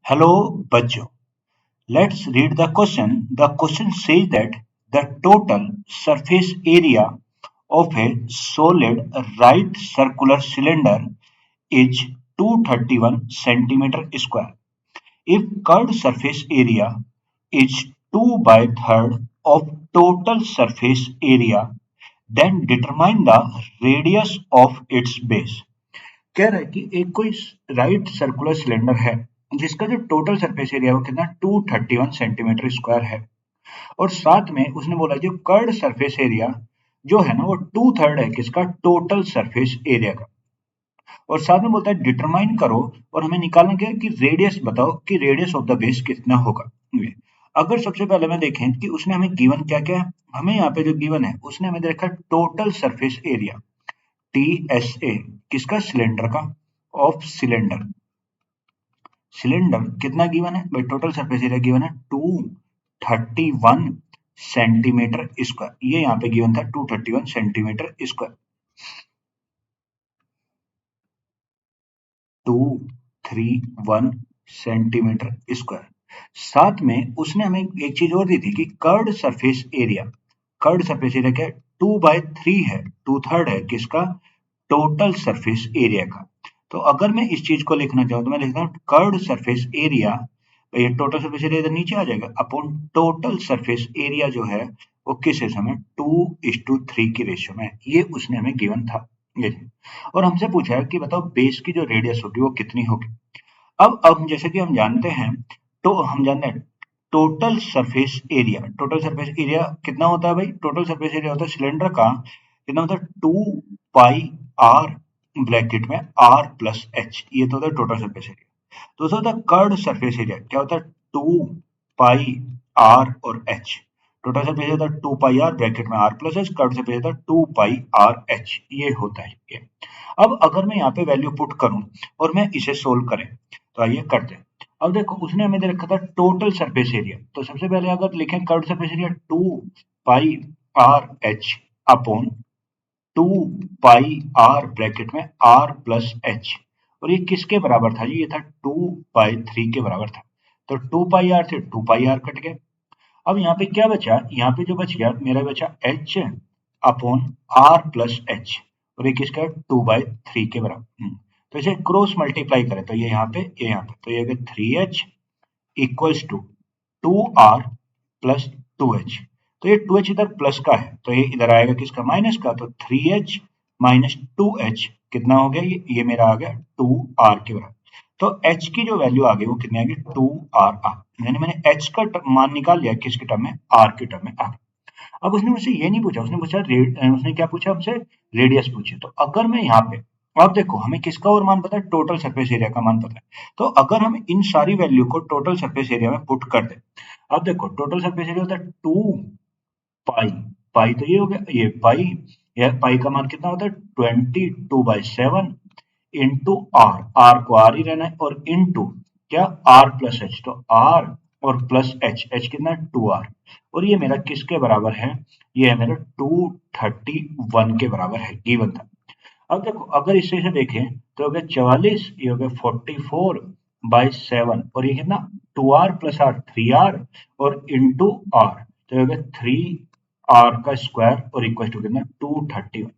Hello, बच्चों. Let's read the question. The question says that the total surface area of a solid right circular cylinder is 231 centimeter square. If curved surface area is 2 by third of total surface area, then determine the radius of its base. कह रहा है कि एक कोई right circular cylinder है जिसका जो total surface area है वो कितना 231 सेंटीमीटर स्क्वायर है और साथ में उसने बोला जो कर्ड सरफेस एरिया जो है ना वो 2/3 है किसका टोटल सरफेस एरिया का और साथ में बोलता है डिटरमाइन करो और हमें निकालना क्या है कि रेडियस बताओ कि रेडियस ऑफ द बेस कितना होगा। अगर सबसे पहले में देखें कि उसने हमें गिवन क्या क्या है, हमें यहाँ पे जो गिवन है उसने हमें देखा टोटल सरफेस एरिया TSA किसका सिलेंडर का ऑफ सिलेंडर सिलेंडर कितना गिवन है भाई टोटल सरफेस एरिया गिवन है 231 सेंटीमीटर स्क्वायर। ये यहाँ पे गिवन था 231 सेंटीमीटर स्क्वायर 231 सेंटीमीटर स्क्वायर। साथ में उसने हमें एक चीज और दी थी कि कर्ड सरफेस एरिया क्या है 2/3 है 2/3 है किसका टोटल सरफेस एरिया का। तो अगर मैं इस चीज को लिखना चाहूँ तो मैं लिखता हूँ कर्ड सरफेस एरिया, ये टोटल सरफेस एरिया इधर नीचे आ जाएगा अपॉन टोटल सरफेस एरिया जो है वो किस रेशो में 2:3 की रेशियो में, ये उसने हमें गिवन था। ये और हमसे पूछा है कि बताओ बेस की जो रेडियस होगी वो कितनी होगी। अब जैसे कि हम जानते हैं तो हम जानते हैं टोटल सरफेस एरिया कितना होता है भाई, टोटल सरफेस एरिया होता है सिलेंडर का कितना होता है 2 पाई r ब्रैकेट में r प्लस h, ये तो होता है टोटल सरफेस एरिया। दूसरा होता है कर्ड सरफेस एरिया, क्या होता है 2 पाई r और h। टोटल सरफेस एरिया होता है 2 पाई r ब्रैकेट में r plus h, curved surface area होता है 2 पाई r h, ये होता है ये। अब अगर मैं यहाँ पे वैल्यू पुट करूं और मैं इसे सोल्व करें तो आइए करते हैं। अब देखो उसने हमें दे रखा था टोटल सरफेस एरिया, तो सबसे पहले अगर लिखें कर्व सरफेस एरिया 2 पाई r h अपॉन 2 पाई r ब्रैकेट में r प्लस h, और ये किसके बराबर था जी, ये था 2/3 के बराबर था। तो 2 पाई r से 2 पाई r कट गए। अब यहाँ पे क्या बचा, यहाँ पे जो बच गया मेरा बचा h upon r plus h, और ये किसका 2/3 के बराबर। तो इसे क्रॉस मल्टीप्लाई करें तो ये यहाँ पे तो ये 3h equals to 2r plus 2h। तो ये 2h इधर प्लस का है तो ये इधर आएगा किसका माइनस का, तो 3h माइनस 2h कितना हो गया, ये मेरा आ गया 2r के बराबर। तो h की जो वैल्यू आ गई वो कितनी आ गई 2r आ, यानी मैंने h का मान निकाल लिया किसके टर्म में, r के टर्म में आ गया। अब उसने मुझसे ये नहीं पूछा, उसने क्या पूछा हमसे, रेडियस पूछी। तो अगर मैं यहाँ पे, अब देखो हमें किसका और मान पता है, टोटल सरफेस एरिया का मान पता है। तो अगर हम इन सारी वैल्यू को टोटल सरफेस एरिया में पुट कर दें, अब देखो टोटल सरफेस एरिया होता है 2 पाई, पाई तो ये हो गया, ये पाई, यह पाई का मान कितना होता है 22/7 इंटू आर, आर को आर ही रहना है, और इंटू क्या आर प्लस एच, तो आर और प्लस एच, एच कितना 2r, और ये मेरा किसके बराबर है, ये है मेरा 231 के बराबर है, गिवन था। अब देखो अगर इससे इसे देखें तो हो गया 44, ये हो गया 44/7, और ये कितना 2r प्लस आर 3r और इंटू आर, तो ये हो गया 3r का स्क्वायर और इक्वल टू कितना 231।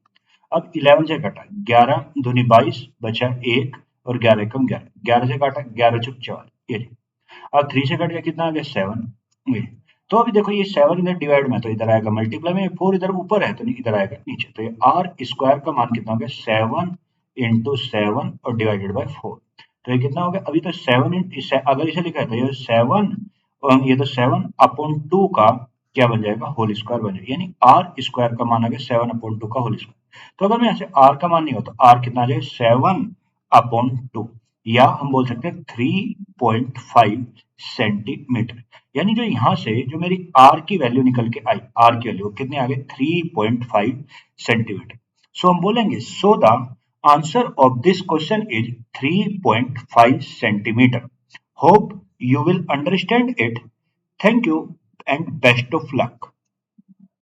अब 11 से कटा 11 दूनी 22 बचा 1 और 11 कम 11, 11 से काटा 11 चुक 4, ये अब 3 से कट गया कितना आ गया 7, ये। तो अभी देखो ये 7 इधर डिवाइड में तो इधर आएगा मल्टीप्लाई में, 4 इधर ऊपर है तो इधर आएगा नीचे, तो ये आर स्क्वायर का मान कितना हो गया 7 इंटू 7 और डिवाइडेड बाय 4, तो ये कितना हो गया, अभी तो 7 अगर इसे लिखा है तो ये 7 और ये तो 7 अपॉन 2 का क्या बन जाएगा होल स्क्वायर बन जाएगा, यानी आर स्क्वायर का मान आ गया 7 अपॉन 2 का होल स्क्वायर। तो अगर मैं यहाँ से आर का मान नहीं हो तो आर कितना आ जाएगा 7 अपॉन 2, या हम बोल सकते हैं 3.5 सेंटीमीटर, यानी जो यहाँ से जो मेरी आर की वैल्यू निकल के आई, आर की वैल्यू कितने आ गए 3.5 सेंटीमीटर। सो हम बोलेंगे so the answer of this question is 3.5 centimetre. Hope you will understand it. Thank you and best of luck.